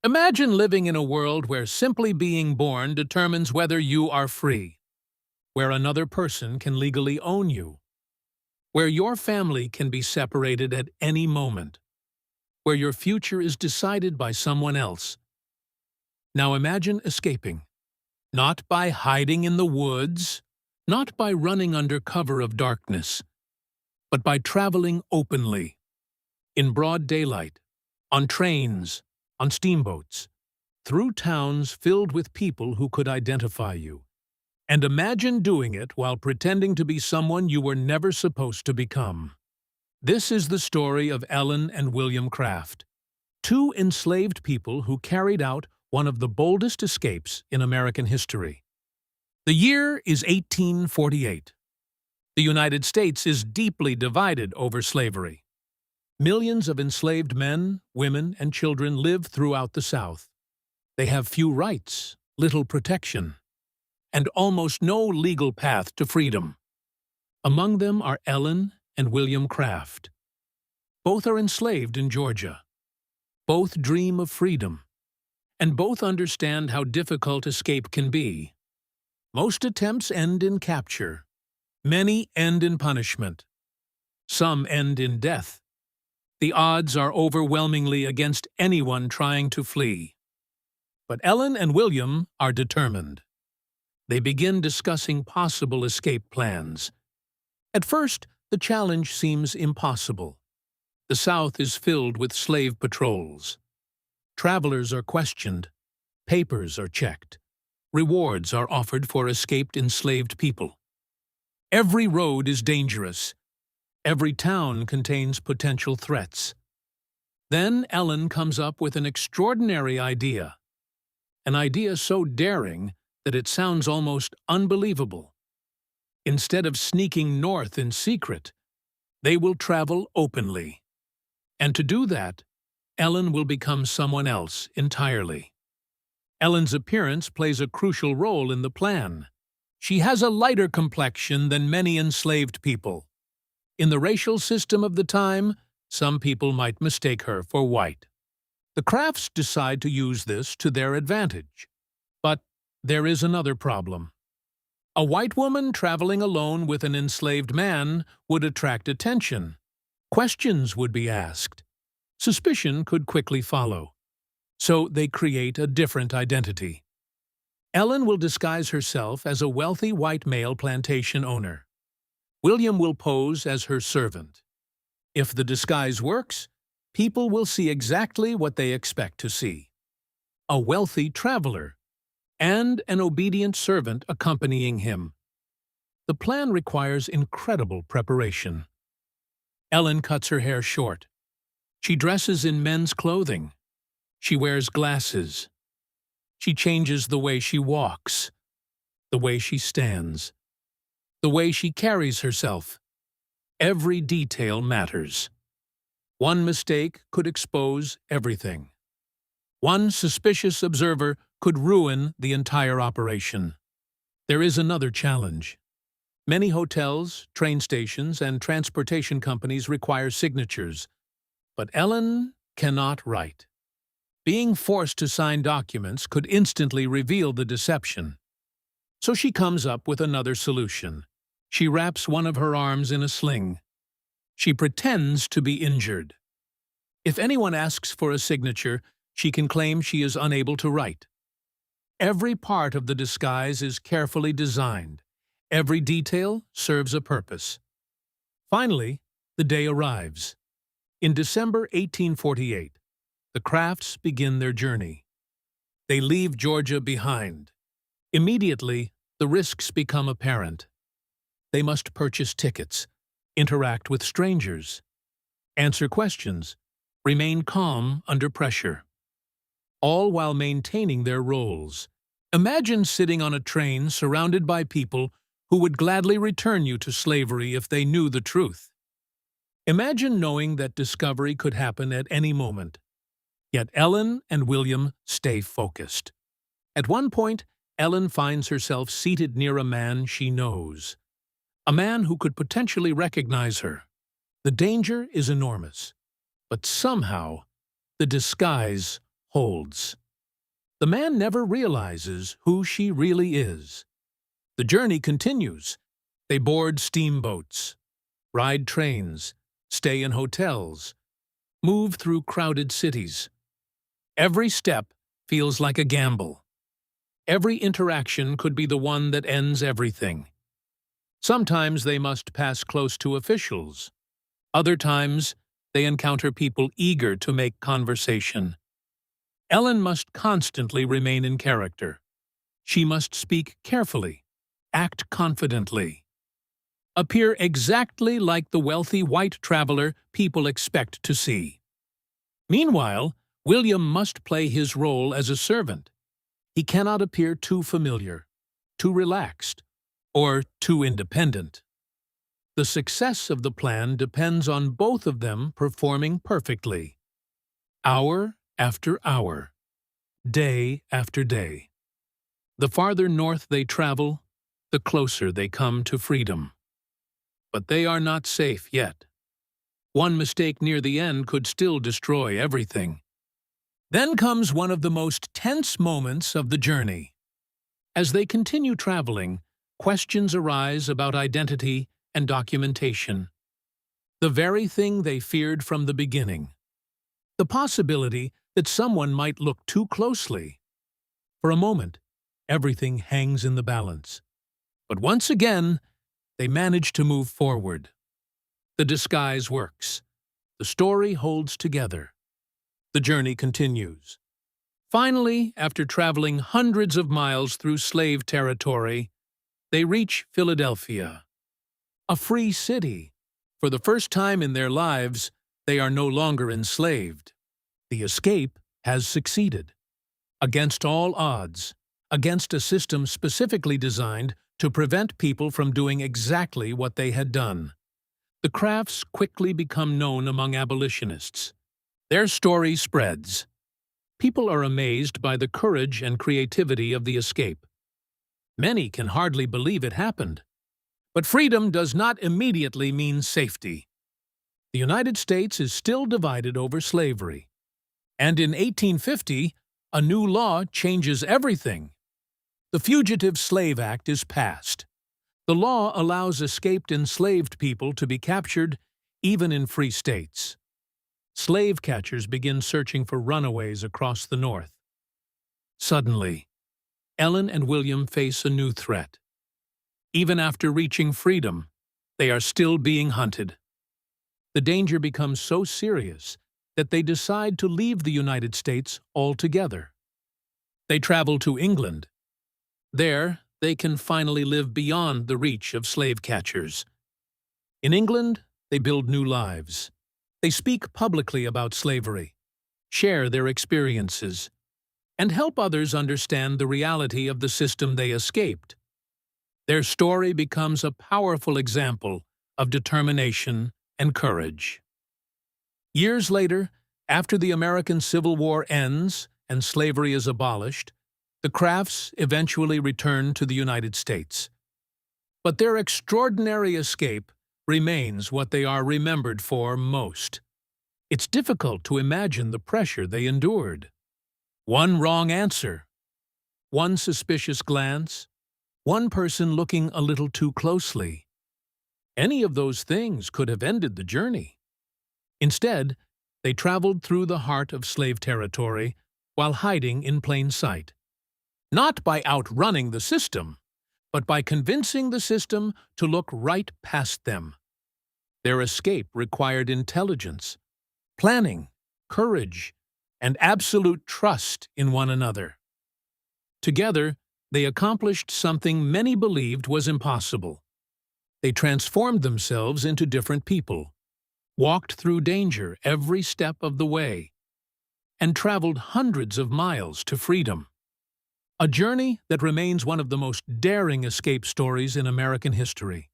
Imagine living in a world where simply being born determines whether you are free, where another person can legally own you, where your family can be separated at any moment, where your future is decided by someone else. Now imagine escaping, not by hiding in the woods, not by running under cover of darkness, but by traveling openly, in broad daylight, on trains, on steamboats, through towns filled with people who could identify you. And imagine doing it while pretending to be someone you were never supposed to become. This is the story of Ellen and William Craft, two enslaved people who carried out one of the boldest escapes in American history. The year is 1848. The United States is deeply divided over slavery. Millions of enslaved men, women, and children live throughout the South. They have few rights, little protection, and almost no legal path to freedom. Among them are Ellen and William Craft. Both are enslaved in Georgia. Both dream of freedom, and both understand how difficult escape can be. Most attempts end in capture. Many end in punishment. Some end in death. The odds are overwhelmingly against anyone trying to flee. But Ellen and William are determined. They begin discussing possible escape plans. At first, the challenge seems impossible. The South is filled with slave patrols. Travelers are questioned. Papers are checked. Rewards are offered for escaped enslaved people. Every road is dangerous. Every town contains potential threats. Then Ellen comes up with an extraordinary idea. An idea so daring that it sounds almost unbelievable. Instead of sneaking north in secret, they will travel openly. And to do that, Ellen will become someone else entirely. Ellen's appearance plays a crucial role in the plan. She has a lighter complexion than many enslaved people. In the racial system of the time, some people might mistake her for white. The Crafts decide to use this to their advantage. But there is another problem. A white woman traveling alone with an enslaved man would attract attention. Questions would be asked. Suspicion could quickly follow. So they create a different identity. Ellen will disguise herself as a wealthy white male plantation owner. William will pose as her servant. If the disguise works, people will see exactly what they expect to see: a wealthy traveler and an obedient servant accompanying him. The plan requires incredible preparation. Ellen cuts her hair short. She dresses in men's clothing. She wears glasses. She changes the way she walks, the way she stands, the way she carries herself. Every detail matters. One mistake could expose everything. One suspicious observer could ruin the entire operation. There is another challenge. Many hotels, train stations, and transportation companies require signatures, but Ellen cannot write. Being forced to sign documents could instantly reveal the deception. So she comes up with another solution. She wraps one of her arms in a sling. She pretends to be injured. If anyone asks for a signature, she can claim she is unable to write. Every part of the disguise is carefully designed. Every detail serves a purpose. Finally, the day arrives. In December 1848, the Crafts begin their journey. They leave Georgia behind. Immediately, the risks become apparent. They must purchase tickets, interact with strangers, answer questions, remain calm under pressure, all while maintaining their roles. Imagine sitting on a train surrounded by people who would gladly return you to slavery if they knew the truth. Imagine knowing that discovery could happen at any moment. Yet Ellen and William stay focused. At one point, Ellen finds herself seated near a man she knows. A man who could potentially recognize her. The danger is enormous. But somehow, the disguise holds. The man never realizes who she really is. The journey continues. They board steamboats, ride trains, stay in hotels, move through crowded cities. Every step feels like a gamble. Every interaction could be the one that ends everything. Sometimes they must pass close to officials. Other times, they encounter people eager to make conversation. Ellen must constantly remain in character. She must speak carefully, act confidently, appear exactly like the wealthy white traveler people expect to see. Meanwhile, William must play his role as a servant. He cannot appear too familiar, too relaxed, or too independent. The success of the plan depends on both of them performing perfectly, hour after hour, day after day. The farther north they travel, the closer they come to freedom. But they are not safe yet. One mistake near the end could still destroy everything. Then comes one of the most tense moments of the journey. As they continue traveling, questions arise about identity and documentation. The very thing they feared from the beginning. The possibility that someone might look too closely. For a moment, everything hangs in the balance. But once again, they manage to move forward. The disguise works. The story holds together. The journey continues. Finally, after traveling hundreds of miles through slave territory, they reach Philadelphia. A free city. For the first time in their lives, they are no longer enslaved. The escape has succeeded. Against all odds, against a system specifically designed to prevent people from doing exactly what they had done. The Crafts quickly become known among abolitionists. Their story spreads. People are amazed by the courage and creativity of the escape. Many can hardly believe it happened. But freedom does not immediately mean safety. The United States is still divided over slavery. And in 1850, a new law changes everything. The Fugitive Slave Act is passed. The law allows escaped enslaved people to be captured even in free states. Slave catchers begin searching for runaways across the North. Suddenly, Ellen and William face a new threat. Even after reaching freedom, they are still being hunted. The danger becomes so serious that they decide to leave the United States altogether. They travel to England. There, they can finally live beyond the reach of slave catchers. In England, they build new lives. They speak publicly about slavery, share their experiences, and help others understand the reality of the system they escaped. Their story becomes a powerful example of determination and courage. Years later, after the American Civil War ends and slavery is abolished, the Crafts eventually return to the United States. But their extraordinary escape remains what they are remembered for most. It's difficult to imagine the pressure they endured. One wrong answer, one suspicious glance, one person looking a little too closely. Any of those things could have ended the journey. Instead, they traveled through the heart of slave territory while hiding in plain sight. Not by outrunning the system, but by convincing the system to look right past them. Their escape required intelligence, planning, courage, and absolute trust in one another. Together, they accomplished something many believed was impossible. They transformed themselves into different people, walked through danger every step of the way, and traveled hundreds of miles to freedom. A journey that remains one of the most daring escape stories in American history.